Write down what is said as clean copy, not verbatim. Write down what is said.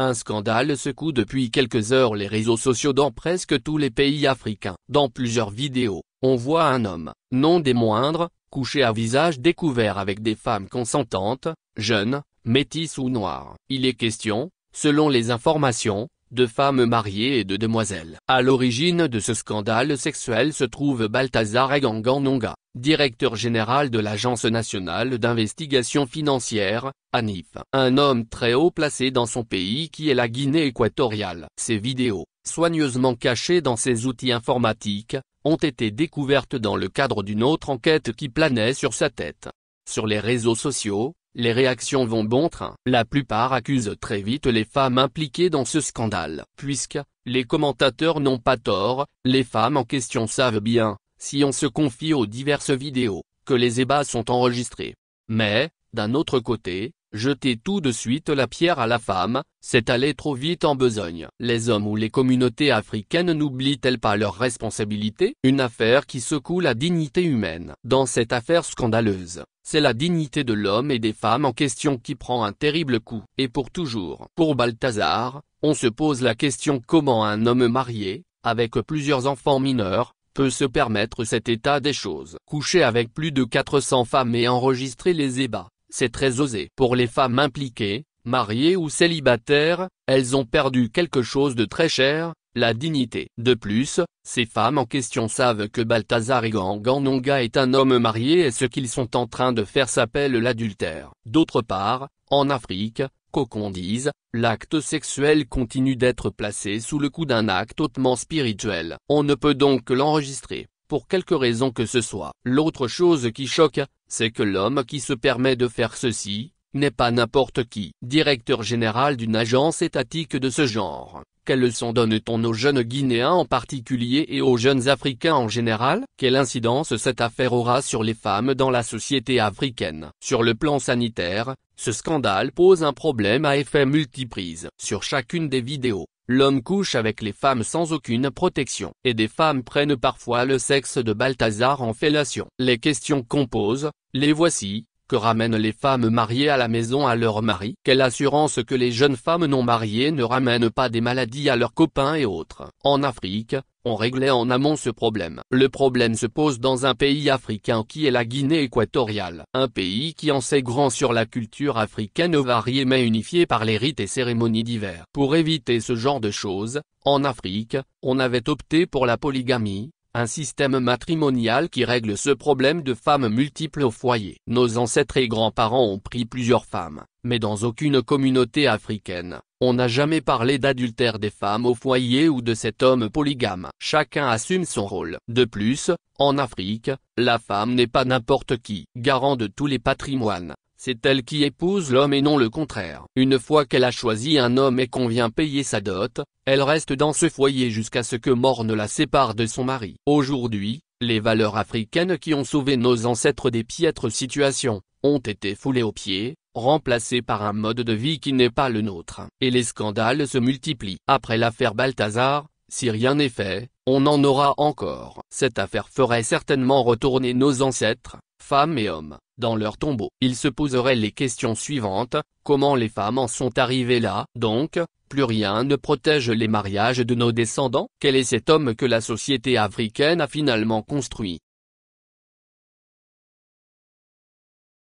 Un scandale secoue depuis quelques heures les réseaux sociaux dans presque tous les pays africains. Dans plusieurs vidéos, on voit un homme, non des moindres, couché à visage découvert avec des femmes consentantes, jeunes, métisses ou noires. Il est question, selon les informations, de femmes mariées et de demoiselles. À l'origine de ce scandale sexuel se trouve Balthazar Engang-Ononga, directeur général de l'Agence nationale d'investigation financière, ANIF. Un homme très haut placé dans son pays qui est la Guinée équatoriale. Ces vidéos, soigneusement cachées dans ses outils informatiques, ont été découvertes dans le cadre d'une autre enquête qui planait sur sa tête. Sur les réseaux sociaux, les réactions vont bon train. La plupart accusent très vite les femmes impliquées dans ce scandale. Puisque, les commentateurs n'ont pas tort, les femmes en question savent bien, si on se confie aux diverses vidéos, que les ébats sont enregistrés. Mais, d'un autre côté, jeter tout de suite la pierre à la femme, c'est aller trop vite en besogne. Les hommes ou les communautés africaines n'oublient-elles pas leurs responsabilités? Une affaire qui secoue la dignité humaine. Dans cette affaire scandaleuse, c'est la dignité de l'homme et des femmes en question qui prend un terrible coup. Et pour toujours. Pour Balthazar, on se pose la question comment un homme marié, avec plusieurs enfants mineurs, peut se permettre cet état des choses. Coucher avec plus de 400 femmes et enregistrer les ébats, c'est très osé. Pour les femmes impliquées, mariées ou célibataires, elles ont perdu quelque chose de très cher, la dignité. De plus, ces femmes en question savent que Balthazar Engang-Ononga est un homme marié et ce qu'ils sont en train de faire s'appelle l'adultère. D'autre part, en Afrique, quoi qu'on dise, l'acte sexuel continue d'être placé sous le coup d'un acte hautement spirituel. On ne peut donc que l'enregistrer, pour quelque raison que ce soit. L'autre chose qui choque, c'est que l'homme qui se permet de faire ceci, n'est pas n'importe qui. Directeur général d'une agence étatique de ce genre, quelle leçon donne-t-on aux jeunes Guinéens en particulier et aux jeunes Africains en général? Quelle incidence cette affaire aura sur les femmes dans la société africaine? Sur le plan sanitaire, ce scandale pose un problème à effet multiprise. Sur chacune des vidéos, l'homme couche avec les femmes sans aucune protection, et des femmes prennent parfois le sexe de Balthazar en fellation. Les questions qu'on pose, les voici. Que ramènent les femmes mariées à la maison à leur mari? Quelle assurance que les jeunes femmes non mariées ne ramènent pas des maladies à leurs copains et autres? En Afrique, on réglait en amont ce problème. Le problème se pose dans un pays africain qui est la Guinée équatoriale. Un pays qui en sait grand sur la culture africaine variée mais unifiée par les rites et cérémonies divers. Pour éviter ce genre de choses, en Afrique, on avait opté pour la polygamie, un système matrimonial qui règle ce problème de femmes multiples au foyer. Nos ancêtres et grands-parents ont pris plusieurs femmes, mais dans aucune communauté africaine, on n'a jamais parlé d'adultère des femmes au foyer ou de cet homme polygame. Chacun assume son rôle. De plus, en Afrique, la femme n'est pas n'importe qui. Garant de tous les patrimoines, c'est elle qui épouse l'homme et non le contraire. Une fois qu'elle a choisi un homme et qu'on vient payer sa dot, elle reste dans ce foyer jusqu'à ce que mort ne la sépare de son mari. Aujourd'hui, les valeurs africaines qui ont sauvé nos ancêtres des piètres situations, ont été foulées aux pieds, remplacées par un mode de vie qui n'est pas le nôtre. Et les scandales se multiplient. Après l'affaire Balthazar, si rien n'est fait, on en aura encore. Cette affaire ferait certainement retourner nos ancêtres, femmes et hommes, dans leur tombeau. Ils se poseraient les questions suivantes: comment les femmes en sont arrivées là? Donc, plus rien ne protège les mariages de nos descendants? Quel est cet homme que la société africaine a finalement construit?